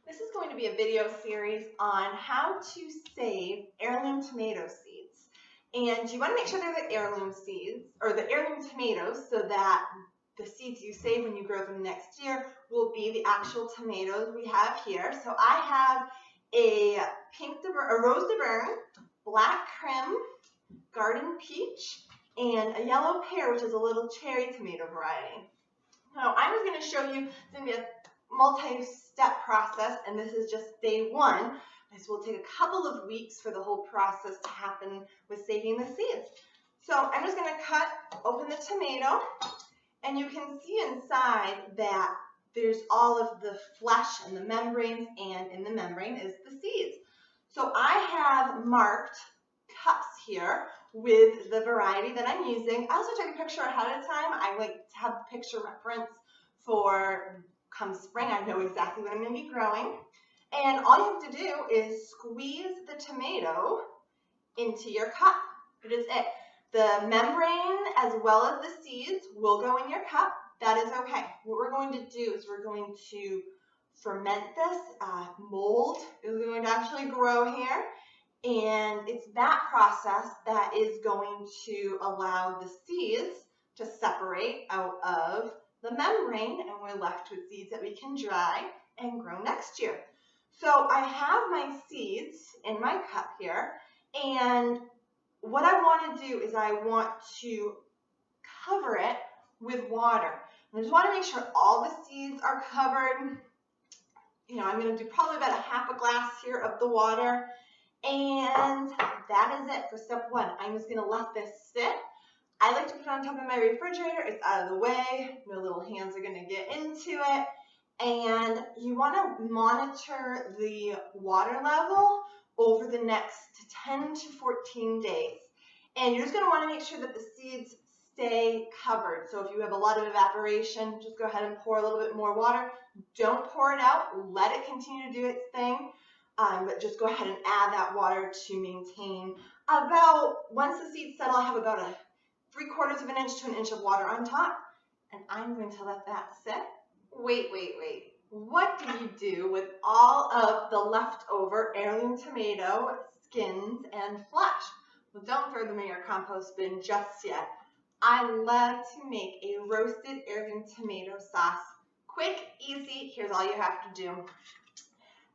This is going to be a video series on how to save heirloom tomato seeds. And you want to make sure they're the heirloom seeds, or the heirloom tomatoes, so that the seeds you save when you grow them next year will be the actual tomatoes we have here. So I have a rose de Bern, black crim, garden peach, and a yellow pear, which is a little cherry tomato variety. Now I'm just going to show you, it's going to be a multi-step process, and this is just day one. This will take a couple of weeks for the whole process to happen with saving the seeds. So I'm just going to open the tomato, and you can see inside that there's all of the flesh and the membranes, and in the membrane is the seeds. So I have marked cups here with the variety that I'm using. I also took a picture ahead of time. I like to have the picture reference for come spring. I know exactly what I'm going to be growing. And all you have to do is squeeze the tomato into your cup. That is it. The membrane as well as the seeds will go in your cup. That is okay. What we're going to do is we're going to ferment this. Mold is going to actually grow here. And it's that process that is going to allow the seeds to separate out of the membrane, and we're left with seeds that we can dry and grow next year. So I have my seeds in my cup here, and what I want to do is I want to cover it with water. And I just want to make sure all the seeds are covered. You know, I'm going to do probably about a half a glass here of the water. And that is it for step one. I'm just going to let this sit. I like to put it on top of my refrigerator. It's out of the way. No little hands are going to get into it. And you want to monitor the water level over the next 10 to 14 days. And you're just going to want to make sure that the seeds stay covered. So if you have a lot of evaporation, just go ahead and pour a little bit more water. Don't pour it out. Let it continue to do its thing. But just go ahead and add that water to maintain about, once the seeds settle, I have about a 3/4 of an inch to an inch of water on top. And I'm going to let that sit. Wait. What do you do with all of the leftover heirloom tomato skins and flesh? Well, don't throw them in your compost bin just yet. I love to make a roasted heirloom tomato sauce. Quick, easy, here's all you have to do.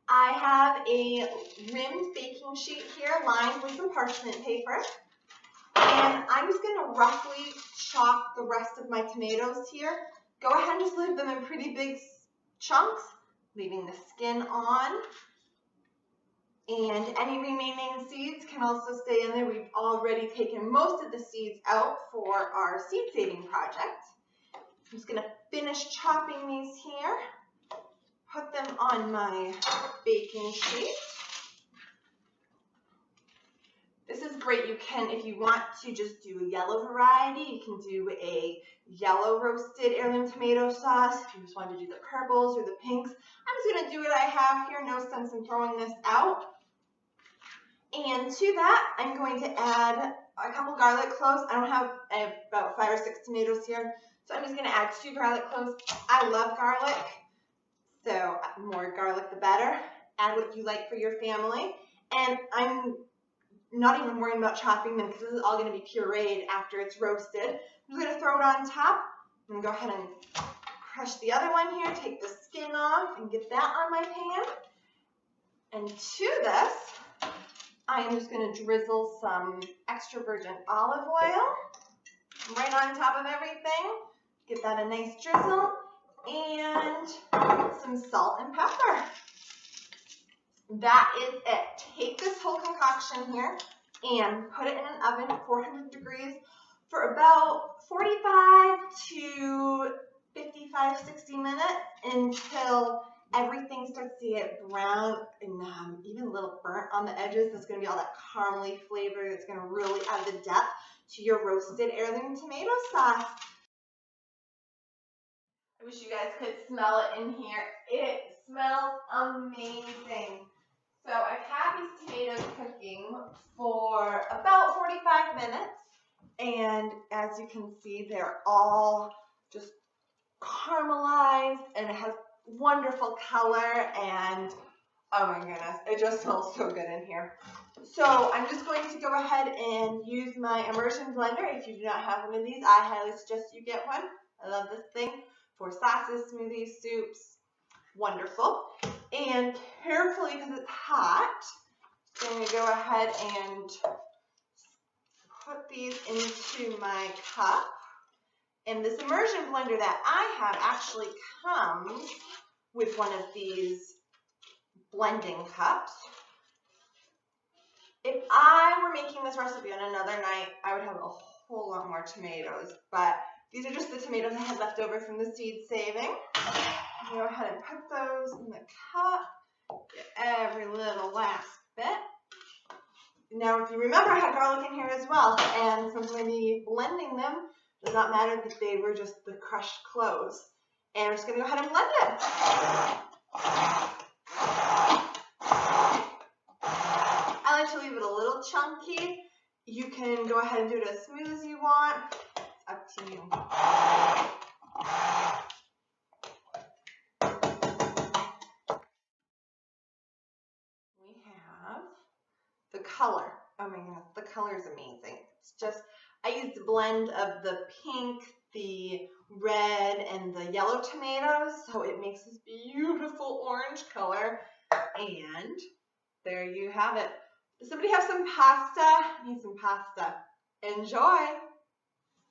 I have a rimmed baking sheet here lined with some parchment paper. And I'm just going to roughly chop the rest of my tomatoes here. Go ahead and just leave them in pretty big chunks, leaving the skin on. And any remaining seeds can also stay in there. We've already taken most of the seeds out for our seed saving project. I'm just going to finish chopping these here. Put them on my baking sheet. This is great. You can, if you want to just do a yellow variety, you can do a yellow roasted heirloom tomato sauce. If you just want to do the purples or the pinks, I'm just going to do what I have here. No sense in throwing this out. And to that, I'm going to add a couple garlic cloves. I have about 5 or 6 tomatoes here, so I'm just going to add 2 garlic cloves. I love garlic. So more garlic, the better. Add what you like for your family. And I'm not even worrying about chopping them because this is all going to be pureed after it's roasted. I'm just going to throw it on top. I'm going to go ahead and crush the other one here, take the skin off, and get that on my pan. And to this, I am just going to drizzle some extra virgin olive oil right on top of everything. Get that a nice drizzle. And some salt and pepper. That is it. Take this whole concoction here and put it in an oven at 400 degrees for about 45 to 55, 60 minutes until everything starts to get brown and even a little burnt on the edges. That's going to be all that caramely flavor that's going to really add the depth to your roasted heirloom tomato sauce. I wish you guys could smell it in here. It smells amazing. So I've had these tomatoes cooking for about 45 minutes. And as you can see, they're all just caramelized and it has wonderful color, and oh my goodness, it just smells so good in here. So I'm just going to go ahead and use my immersion blender. If you do not have one of these, I highly suggest you get one. I love this thing for sauces, smoothies, soups. Wonderful. And carefully, because it's hot, I'm going to go ahead and put these into my cup. And this immersion blender that I have actually comes with one of these blending cups. If I were making this recipe on another night, I would have a whole lot more tomatoes, but these are just the tomatoes I had left over from the seed saving. Go ahead and put those in the cup, get every little last bit. Now, if you remember, I had garlic in here as well, and since I'm going to be blending them, it does not matter that they were just the crushed cloves. And I'm just going to go ahead and blend it. I like to leave it a little chunky. You can go ahead and do it as smooth as you want. It's up to you. We have the color. Oh my goodness, the color is amazing. It's just, I used a blend of the pink, the red, and the yellow tomatoes, so it makes this beautiful orange color. And there you have it. Does somebody have some pasta? I need some pasta. Enjoy!